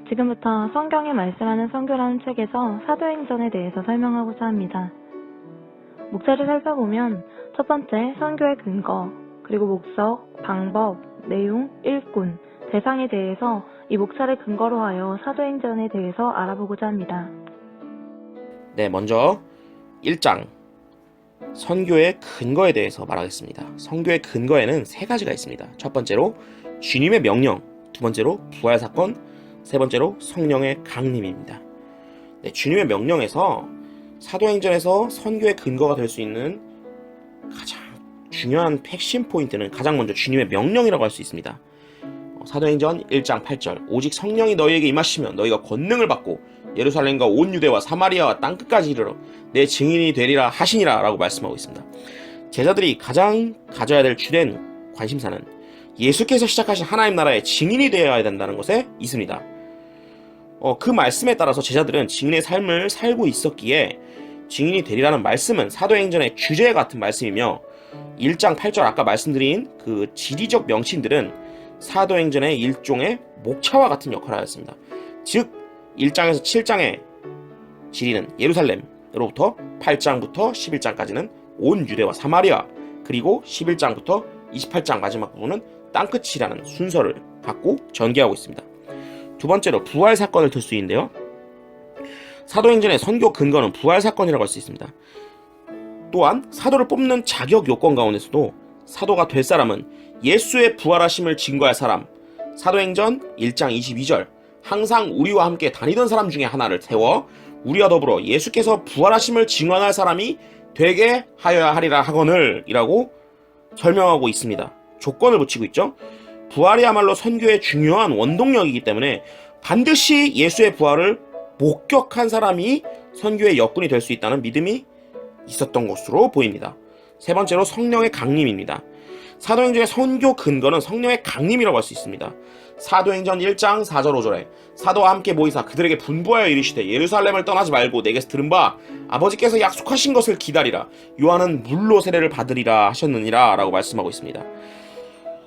지금부터 성경에 말씀하는 선교라는 책에서 사도행전에 대해서 설명하고자 합니다. 목차를 살펴보면 첫 번째 선교의 근거, 그리고 목적, 방법, 내용, 일꾼, 대상에 대해서 이 목차를 근거로 하여 사도행전에 대해서 알아보고자 합니다. 네, 먼저 1장 선교의 근거에 대해서 말하겠습니다. 선교의 근거에는 세 가지가 있습니다. 첫 번째로 주님의 명령, 두 번째로 부활 사건, 세 번째로 성령의 강림입니다. 네, 주님의 명령에서 사도행전에서 선교의 근거가 될 수 있는 가장 중요한 핵심 포인트는 가장 먼저 주님의 명령이라고 할 수 있습니다. 사도행전 1장 8절 오직 성령이 너희에게 임하시면 너희가 권능을 받고 예루살렘과 온 유대와 사마리아와 땅끝까지 이르러 내 증인이 되리라 하시니라 라고 말씀하고 있습니다. 제자들이 가장 가져야 될 주된 관심사는 예수께서 시작하신 하나님 나라의 증인이 되어야 된다는 것에 있습니다. 그 말씀에 따라서 제자들은 증인의 삶을 살고 있었기에 증인이 되리라는 말씀은 사도행전의 주제 같은 말씀이며 1장 8절 아까 말씀드린 그 지리적 명칭들은 사도행전의 일종의 목차와 같은 역할을 하였습니다. 즉 1장에서 7장의 지리는 예루살렘으로부터 8장부터 11장까지는 온 유대와 사마리아, 그리고 11장부터 28장 마지막 부분은 땅끝이라는 순서를 갖고 전개하고 있습니다. 두 번째로 부활 사건을 들 수 있는데요. 사도행전의 선교 근거는 부활 사건이라고 할 수 있습니다. 또한 사도를 뽑는 자격 요건 가운데서도 사도가 될 사람은 예수의 부활하심을 증거할 사람, 사도행전 1장 22절 항상 우리와 함께 다니던 사람 중에 하나를 세워 우리와 더불어 예수께서 부활하심을 증언할 사람이 되게 하여야 하리라 하거늘 이라고 설명하고 있습니다. 조건을 붙이고 있죠. 부활이야말로 선교의 중요한 원동력이기 때문에 반드시 예수의 부활을 목격한 사람이 선교의 역군이 될 수 있다는 믿음이 있었던 것으로 보입니다. 세 번째로 성령의 강림입니다. 사도행전의 선교 근거는 성령의 강림이라고 할 수 있습니다. 사도행전 1장 4절 5절에 사도와 함께 모이사 그들에게 분부하여 이르시되 예루살렘을 떠나지 말고 내게서 들은 바 아버지께서 약속하신 것을 기다리라. 요한은 물로 세례를 받으리라 하셨느니라 라고 말씀하고 있습니다.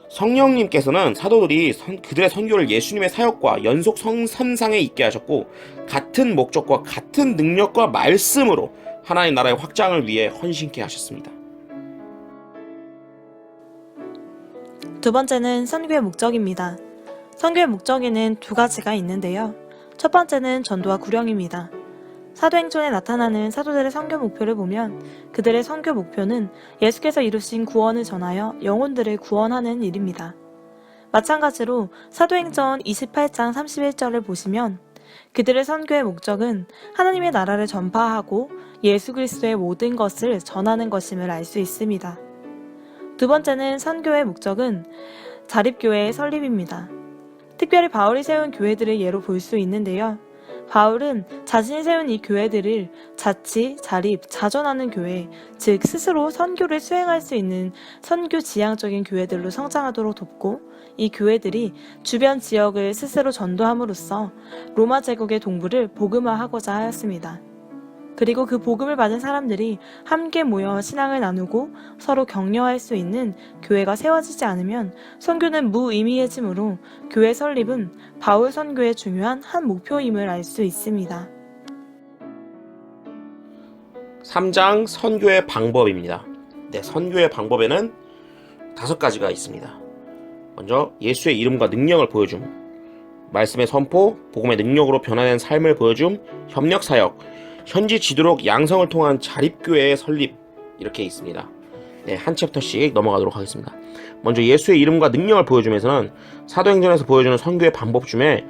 성령님께서는 사도들이 그들의 선교를 예수님의 사역과 연속 선상에 있게 하셨고 같은 목적과 같은 능력과 말씀으로 하나님 나라의 확장을 위해 헌신케 하셨습니다. 두 번째는 선교의 목적입니다. 선교의 목적에는 두 가지가 있는데요. 첫 번째는 전도와 구령입니다. 사도행전에 나타나는 사도들의 선교 목표를 보면 그들의 선교 목표는 예수께서 이루신 구원을 전하여 영혼들을 구원하는 일입니다. 마찬가지로 사도행전 28장 31절을 보시면 그들의 선교의 목적은 하나님의 나라를 전파하고 예수 그리스도의 모든 것을 전하는 것임을 알 수 있습니다. 두 번째는 선교의 목적은 자립교회의 설립입니다. 특별히 바울이 세운 교회들을 예로 볼 수 있는데요. 바울은 자신이 세운 이 교회들을 자치, 자립, 자존하는 교회, 즉 스스로 선교를 수행할 수 있는 선교 지향적인 교회들로 성장하도록 돕고 이 교회들이 주변 지역을 스스로 전도함으로써 로마 제국의 동부를 복음화하고자 하였습니다. 그리고 그 복음을 받은 사람들이 함께 모여 신앙을 나누고 서로 격려할 수 있는 교회가 세워지지 않으면 선교는 무의미해지므로 교회 설립은 바울 선교의 중요한 한 목표임을 알 수 있습니다. 3장 선교의 방법입니다. 네, 선교의 방법에는 5가지가 있습니다. 먼저 예수의 이름과 능력을 보여줌, 말씀의 선포, 복음의 능력으로 변화된 삶을 보여줌, 협력 사역, 현지 지도록 양성을 통한 자립교회의 설립 이렇게 있습니다. 네, 한 챕터씩 넘어가도록 하겠습니다. 먼저 예수의 이름과 능력을 보여주면서는 사도행전에서 보여주는 선교의 방법 중에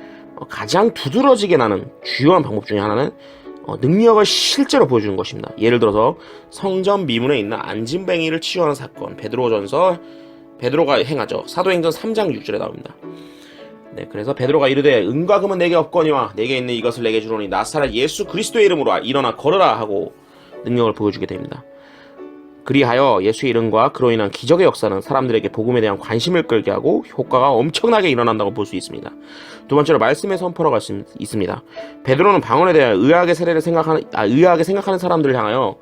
가장 두드러지게 나는 주요한 방법 중에 하나는 능력을 실제로 보여주는 것입니다. 예를 들어서 성전 미문에 있는 안진뱅이를 치유하는 사건, 베드로가 행하죠. 사도행전 3장 6절에 나옵니다. 네, 그래서 베드로가 이르되 은과 금은 내게 없거니와 내게 있는 이것을 내게 주노니 나사렛 예수 그리스도의 이름으로 일어나 걸으라 하고 능력을 보여주게 됩니다. 그리하여 예수의 이름과 그로 인한 기적의 역사는 사람들에게 복음에 대한 관심을 끌게 하고 효과가 엄청나게 일어난다고 볼 수 있습니다. 두 번째로 말씀의 선포라고 할 수 있습니다. 베드로는 방언에 대해 의아하게 생각하는 사람들을 향하여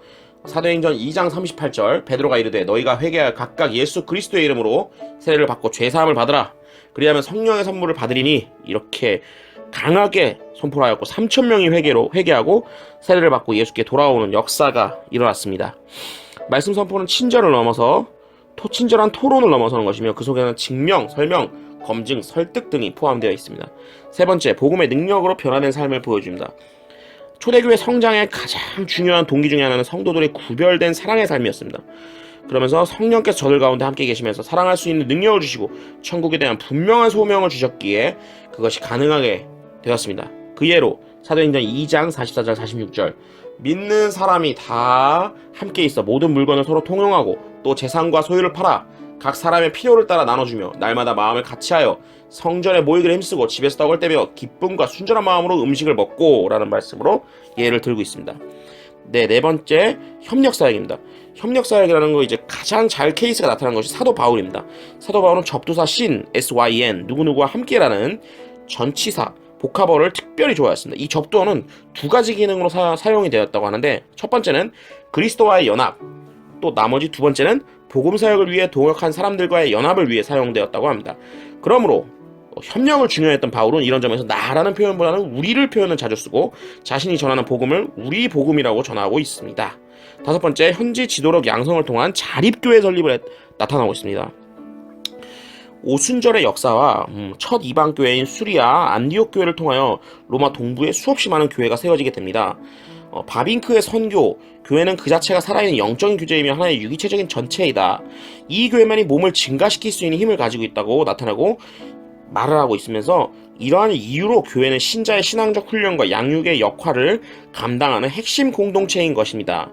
사도행전 2장 38절 베드로가 이르되 너희가 회개하여 각각 예수 그리스도의 이름으로 세례를 받고 죄사함을 받으라. 그리하면 성령의 선물을 받으리니 이렇게 강하게 선포를 하였고 3천 명이 회개하고 세례를 받고 예수께 돌아오는 역사가 일어났습니다. 말씀 선포는 친절을 넘어서 친절한 토론을 넘어서는 것이며 그 속에는 증명, 설명, 검증, 설득 등이 포함되어 있습니다. 세 번째, 복음의 능력으로 변화된 삶을 보여줍니다. 초대교회 성장의 가장 중요한 동기 중에 하나는 성도들의 구별된 사랑의 삶이었습니다. 그러면서 성령께서 저들 가운데 함께 계시면서 사랑할 수 있는 능력을 주시고 천국에 대한 분명한 소명을 주셨기에 그것이 가능하게 되었습니다. 그 예로 사도행전 2장 44절 46절 믿는 사람이 다 함께 있어 모든 물건을 서로 통용하고 또 재산과 소유를 팔아 각 사람의 필요를 따라 나눠주며 날마다 마음을 같이하여 성전에 모이기를 힘쓰고 집에서 떡을 떼며 기쁨과 순전한 마음으로 음식을 먹고 라는 말씀으로 예를 들고 있습니다. 네 번째 협력사역입니다. 협력사역이라는 거 이제 가장 잘 케이스가 나타난 것이 사도 바울입니다. 사도 바울은 접두사 syn, syn, 누구누구와 함께라는 전치사, 보카벌을 특별히 좋아했습니다. 이 접두어는 두 가지 기능으로 사용이 되었다고 하는데 첫 번째는 그리스도와의 연합, 또 나머지 두 번째는 복음 사역을 위해 동역한 사람들과의 연합을 위해 사용되었다고 합니다. 그러므로 협력을 중요했던 바울은 이런 점에서 나라는 표현보다는 우리를 표현을 자주 쓰고 자신이 전하는 복음을 우리 복음이라고 전하고 있습니다. 다섯 번째, 현지 지도력 양성을 통한 자립교회 설립을 나타나고 있습니다. 오순절의 역사와 첫 이방교회인 수리아 안디옥 교회를 통하여 로마 동부에 수없이 많은 교회가 세워지게 됩니다. 바빙크의 선교, 교회는 그 자체가 살아있는 영적인 규제이며 하나의 유기체적인 전체이다. 이 교회만이 몸을 증가시킬 수 있는 힘을 가지고 있다고 나타나고 말을 하고 있으면서 이러한 이유로 교회는 신자의 신앙적 훈련과 양육의 역할을 감당하는 핵심 공동체인 것입니다.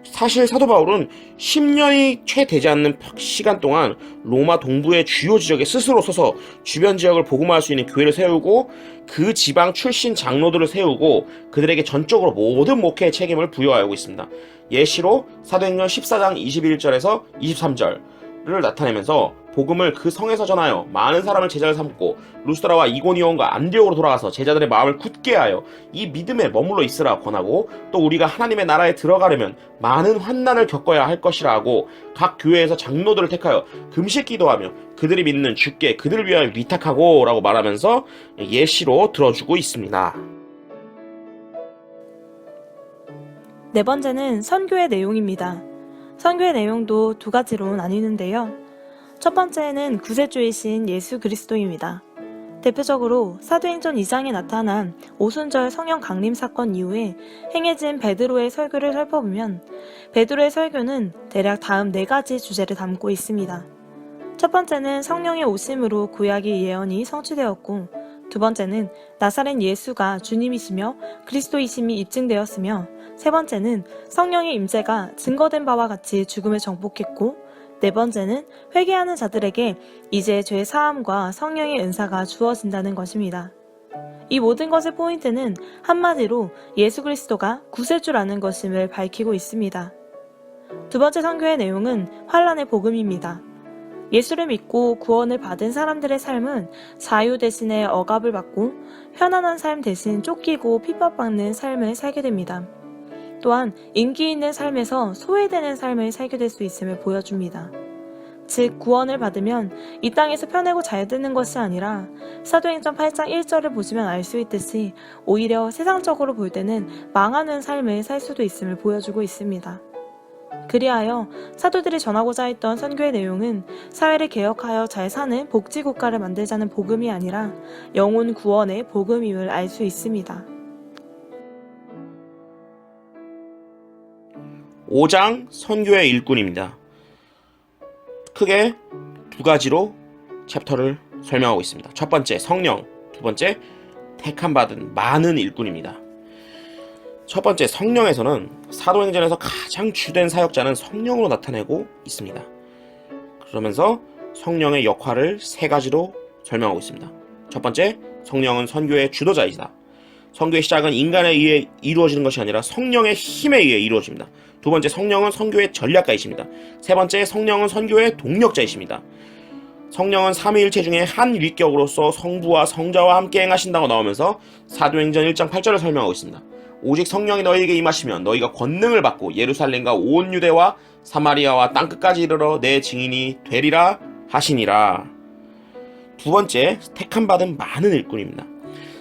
사실 사도 바울은 10년이 채 되지 않는 시간 동안 로마 동부의 주요 지역에 스스로 서서 주변 지역을 복음화할 수 있는 교회를 세우고 그 지방 출신 장로들을 세우고 그들에게 전적으로 모든 목회의 책임을 부여하고 있습니다. 예시로 사도행전 14장 21절에서 23절을 나타내면서 복음을 그 성에서 전하여 많은 사람을 제자를 삼고 루스드라와 이고니온과 안디옥으로 돌아가서 제자들의 마음을 굳게 하여 이 믿음에 머물러 있으라 권하고 또 우리가 하나님의 나라에 들어가려면 많은 환난을 겪어야 할 것이라고 각 교회에서 장로들을 택하여 금식 기도하며 그들이 믿는 주께 그들을 위하여 위탁하고 라고 말하면서 예시로 들어주고 있습니다. 네 번째는 선교의 내용입니다. 선교의 내용도 두 가지로 나뉘는데요. 첫 번째는 구세주이신 예수 그리스도입니다. 대표적으로 사도행전 2장에 나타난 오순절 성령 강림 사건 이후에 행해진 베드로의 설교를 살펴보면 베드로의 설교는 대략 다음 네 가지 주제를 담고 있습니다. 첫 번째는 성령의 오심으로 구약의 예언이 성취되었고, 두 번째는 나사렛 예수가 주님이시며 그리스도이심이 입증되었으며, 세 번째는 성령의 임재가 증거된 바와 같이 죽음을 정복했고, 네 번째는 회개하는 자들에게 이제 죄 사함과 성령의 은사가 주어진다는 것입니다. 이 모든 것의 포인트는 한마디로 예수 그리스도가 구세주라는 것임을 밝히고 있습니다. 두 번째 선교의 내용은 환난의 복음입니다. 예수를 믿고 구원을 받은 사람들의 삶은 자유 대신에 억압을 받고 편안한 삶 대신 쫓기고 핍박받는 삶을 살게 됩니다. 또한 인기 있는 삶에서 소외되는 삶을 살게 될 수 있음을 보여줍니다. 즉 구원을 받으면 이 땅에서 편하고 잘 되는 것이 아니라 사도행전 8장 1절을 보시면 알 수 있듯이 오히려 세상적으로 볼 때는 망하는 삶을 살 수도 있음을 보여주고 있습니다. 그리하여 사도들이 전하고자 했던 선교의 내용은 사회를 개혁하여 잘 사는 복지국가를 만들자는 복음이 아니라 영혼 구원의 복음임을 알 수 있습니다. 5장 선교의 일꾼입니다. 크게 두 가지로 챕터를 설명하고 있습니다. 첫 번째 성령, 두 번째 택함받은 많은 일꾼입니다. 첫 번째 성령에서는 사도행전에서 가장 주된 사역자는 성령으로 나타내고 있습니다. 그러면서 성령의 역할을 세 가지로 설명하고 있습니다. 첫 번째, 성령은 선교의 주도자이다. 선교의 시작은 인간에 의해 이루어지는 것이 아니라 성령의 힘에 의해 이루어집니다. 두 번째, 성령은 선교의 전략가이십니다. 세 번째, 성령은 선교의 동력자이십니다. 성령은 삼위일체 중에 한 위격으로서 성부와 성자와 함께 행하신다고 나오면서 사도행전 1장 8절을 설명하고 있습니다. 오직 성령이 너희에게 임하시면 너희가 권능을 받고 예루살렘과 온 유대와 사마리아와 땅끝까지 이르러 내 증인이 되리라 하시니라. 두 번째, 택함받은 많은 일꾼입니다.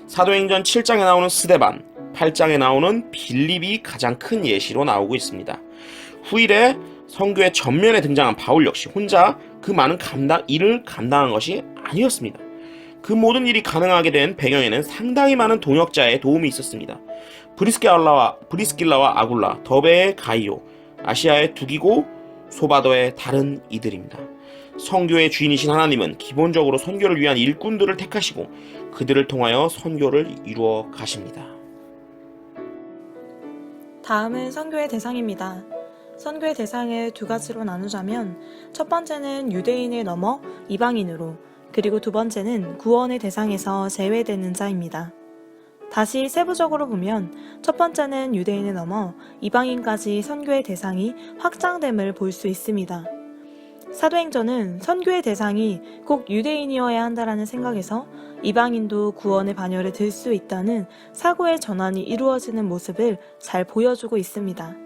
사도행전 7장에 나오는 스데반, 8장에 나오는 빌립이 가장 큰 예시로 나오고 있습니다. 후일에 선교의 전면에 등장한 바울 역시 혼자 그 많은 일을 감당한 것이 아니었습니다. 그 모든 일이 가능하게 된 배경에는 상당히 많은 동역자의 도움이 있었습니다. 브리스길라와 아굴라, 더베의 가이오, 아시아의 두기고, 소바더의 다른 이들입니다. 선교의 주인이신 하나님은 기본적으로 선교를 위한 일꾼들을 택하시고 그들을 통하여 선교를 이루어 가십니다. 다음은 선교의 대상입니다. 선교의 대상을 두 가지로 나누자면 첫 번째는 유대인을 넘어 이방인으로, 그리고 두 번째는 구원의 대상에서 제외되는 자입니다. 다시 세부적으로 보면 첫 번째는 유대인을 넘어 이방인까지 선교의 대상이 확장됨을 볼 수 있습니다. 사도행전은 선교의 대상이 꼭 유대인이어야 한다라는 생각에서 이방인도 구원의 반열에 들 수 있다는 사고의 전환이 이루어지는 모습을 잘 보여주고 있습니다.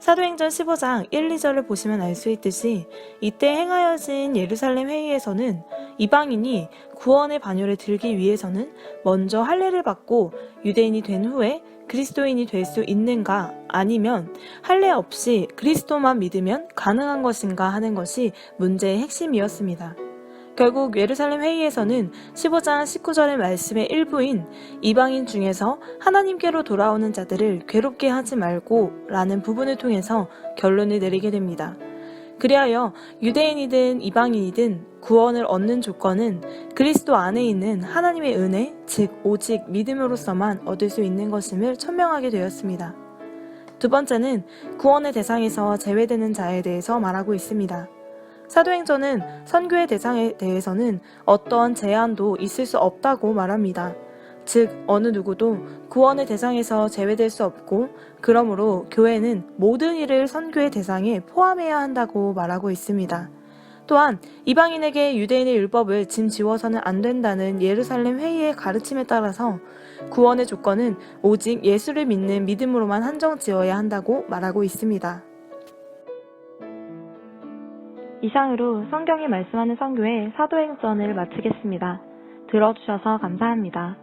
사도행전 15장 1, 2절을 보시면 알 수 있듯이 이때 행하여진 예루살렘 회의에서는 이방인이 구원의 반열에 들기 위해서는 먼저 할례를 받고 유대인이 된 후에 그리스도인이 될 수 있는가, 아니면 할례 없이 그리스도만 믿으면 가능한 것인가 하는 것이 문제의 핵심이었습니다. 결국 예루살렘 회의에서는 15장 19절의 말씀의 일부인 이방인 중에서 하나님께로 돌아오는 자들을 괴롭게 하지 말고 라는 부분을 통해서 결론을 내리게 됩니다. 그리하여 유대인이든 이방인이든 구원을 얻는 조건은 그리스도 안에 있는 하나님의 은혜, 즉 오직 믿음으로서만 얻을 수 있는 것임을 천명하게 되었습니다. 두 번째는 구원의 대상에서 제외되는 자에 대해서 말하고 있습니다. 사도행전은 선교의 대상에 대해서는 어떠한 제한도 있을 수 없다고 말합니다. 즉 어느 누구도 구원의 대상에서 제외될 수 없고, 그러므로 교회는 모든 일을 선교의 대상에 포함해야 한다고 말하고 있습니다. 또한 이방인에게 유대인의 율법을 짐지워서는 안 된다는 예루살렘 회의의 가르침에 따라서 구원의 조건은 오직 예수를 믿는 믿음으로만 한정지어야 한다고 말하고 있습니다. 이상으로 성경이 말씀하는 선교의 사도행전을 마치겠습니다. 들어주셔서 감사합니다.